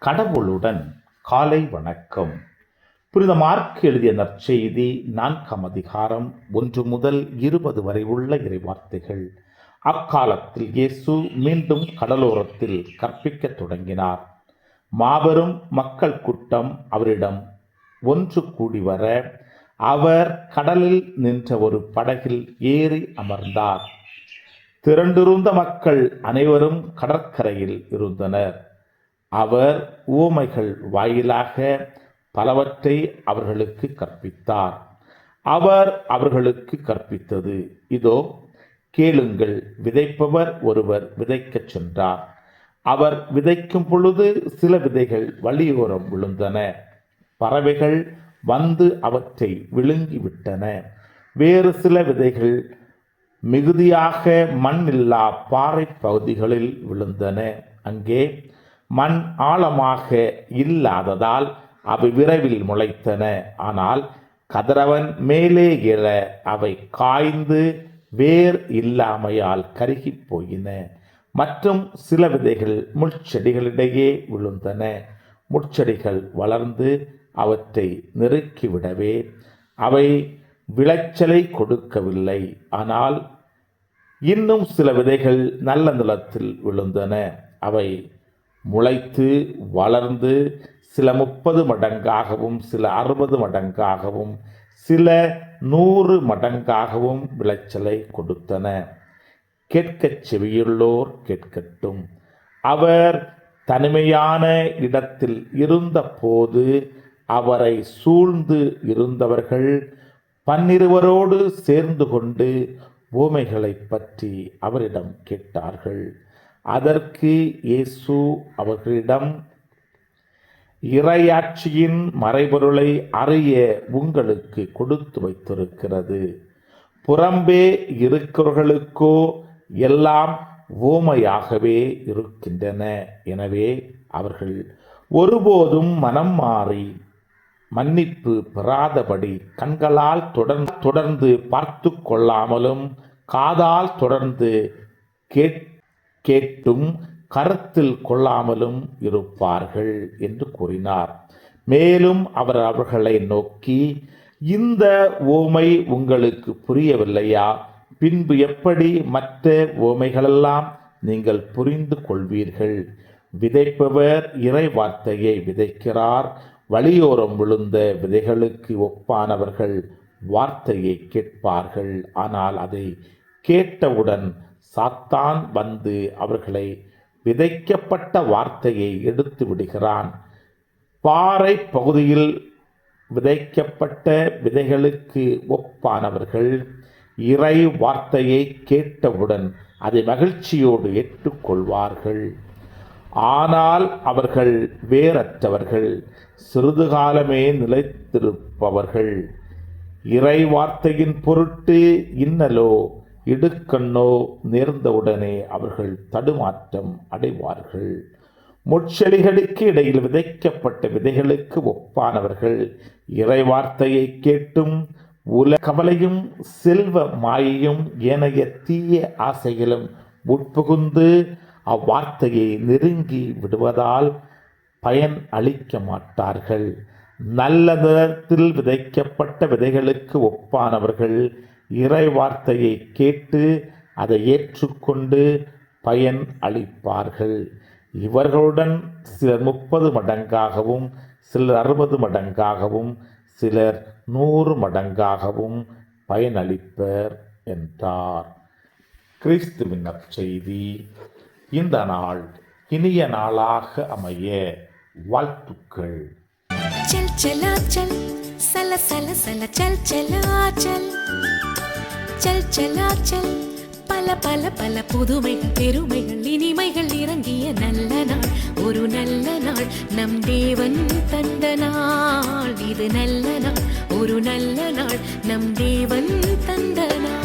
கடவுளுடன் காலை வணக்கம். புனித மார்க் எழுதிய நற்செய்தி 4ஆம் அதிகாரம் 1 முதல் 20 வரை உள்ள இறைவார்த்தைகள். அக்காலத்தில் இயேசு மீண்டும் கடலோரத்தில் கற்பிக்கத் தொடங்கினார். மாபெரும் மக்கள் கூட்டம் அவரிடம் ஒன்று கூடி வர, அவர் கடலில் நின்ற ஒரு படகில் ஏறி அமர்ந்தார். திரண்டிருந்த மக்கள் அனைவரும் கடற்கரையில் இருந்தனர். அவர் உவமைகள் வாயிலாக பலவற்றை அவர்களுக்கு கற்பித்தார். அவர் அவர்களுக்கு கற்பித்தது, இதோ கேளுங்கள். விதைப்பவர் ஒருவர் விதைக்கச் சென்றார். அவர் விதைக்கும் பொழுது சில விதைகள் வழியோரம் விழுந்தன. பறவைகள் வந்து அவற்றை விழுங்கிவிட்டன. வேறு சில விதைகள் மிகுதியாக மண் இல்லா பாறை பகுதிகளில் விழுந்தன. அங்கே மண் ஆழமாக இல்லாததால் அவை விரைவில் முளைத்தன. ஆனால் கதிரவன் மேலே எழ அவை காய்ந்து வேர் இல்லாமையால் கருகி போயின. மற்றும் சில விதைகள் முட்செடிகளிடையே விழுந்தன. முட்செடிகள் வளர்ந்து அவற்றை நெருக்கிவிடவே அவை விளைச்சலை கொடுக்கவில்லை. ஆனால் இன்னும் சில விதைகள் நல்ல நிலத்தில் விழுந்தன. அவை முளைத்து வளர்ந்து சில 30 மடங்காகவும் சில 60 மடங்காகவும் சில 100 மடங்காகவும் விளைச்சலை கொடுத்தன. கேட்கச் செவியுள்ளோர் கேட்கட்டும். அவர் தனிமையான இடத்தில் இருந்தபோது அவரை சூழ்ந்து இருந்தவர்கள் 12 சேர்ந்து கொண்டு உவமைகளை பற்றி அவரிடம் கேட்டார்கள். அதற்கு இயேசு அவர்களிடம், இறையாட்சியின் மறைபொருளை அறிய உங்களுக்கு கொடுத்து வைத்திருக்கிறது. புறம்பே இருக்கிறவர்களுக்கோ எல்லாம் உவமையாகவே இருக்கின்றன. எனவே அவர்கள் ஒருபோதும் மனம் மாறி மன்னிப்பு பெறாதபடி கண்களால் தொடர்ந்து பார்த்து கொள்ளாமலும் காதால் தொடர்ந்து கேட்டும் கருத்தில் கொள்ளாமலும் இருப்பார்கள் என்று கூறினார். மேலும் அவர் அவர்களை நோக்கி, இந்த உவமை உங்களுக்கு புரியவில்லையா? பின்பு எப்படி மற்ற உவமைகளெல்லாம் நீங்கள் புரிந்து கொள்வீர்கள்? விதைப்பவர் இறை வார்த்தையை விதைக்கிறார். வழியோரம் விழுந்த விதைகளுக்கு ஒப்பானவர்கள் வார்த்தையை கேட்பார்கள். ஆனால் அதை கேட்டவுடன் சாத்தான் வந்து அவர்களை விதைக்கப்பட்ட வார்த்தையை எடுத்து விடுகிறான். பாறை பகுதியில் விதைக்கப்பட்ட விதைகளுக்கு ஒப்பானவர்கள் இறை வார்த்தையை கேட்டவுடன் அதை மகிழ்ச்சியோடு ஏற்றுக்கொள்வார்கள். ஆனால் அவர்கள் வேறற்றவர்கள், சிறிது காலமே நிலைத்திருப்பவர்கள். இறை வார்த்தையின் பொருட்டு இன்னலோ இடுக்கண்ணோ நேர்ந்தவுடனே அவர்கள் தடுமாற்றம் அடைவார்கள். முட்செடிகளுக்கு இடையில் விதைக்கப்பட்ட விதைகளுக்கு ஒப்பானவர்கள் இறை வார்த்தையை கேட்டும் கவலையும் செல்வ மாயையும் ஏனைய தீய ஆசைகளும் உட்புகுந்து அவ்வார்த்தையை நெருங்கி விடுவதால் பயன் அளிக்க மாட்டார்கள். நல்ல நிலத்தில் விதைக்கப்பட்ட விதைகளுக்கு ஒப்பானவர்கள் இறை வார்த்தையை கேட்டு அதை ஏற்றுக்கொண்டு பயன் அளிப்பார்கள். இவர்களுடன் சிலர் 30 மடங்காகவும் சிலர் 60 மடங்காகவும் சிலர் 100 மடங்காகவும் பயனளிப்பர் என்றார். கிறிஸ்துவின் நற்செய்தி. இந்த நாள் இனிய நாளாக அமைய வாழ்த்துக்கள். चल चला चल सला सला सला चल चला चल चल चला चल பல பல பல புதுமைகள் பெருமைகள் இனிமைகள் இறங்கிய நல்ல நாள், ஒரு நல்ல நாள், நம் தேவன் தந்த நாள். இது நல்ல நாள், ஒரு நல்ல நாள், நம் தேவன் தந்த நாள்.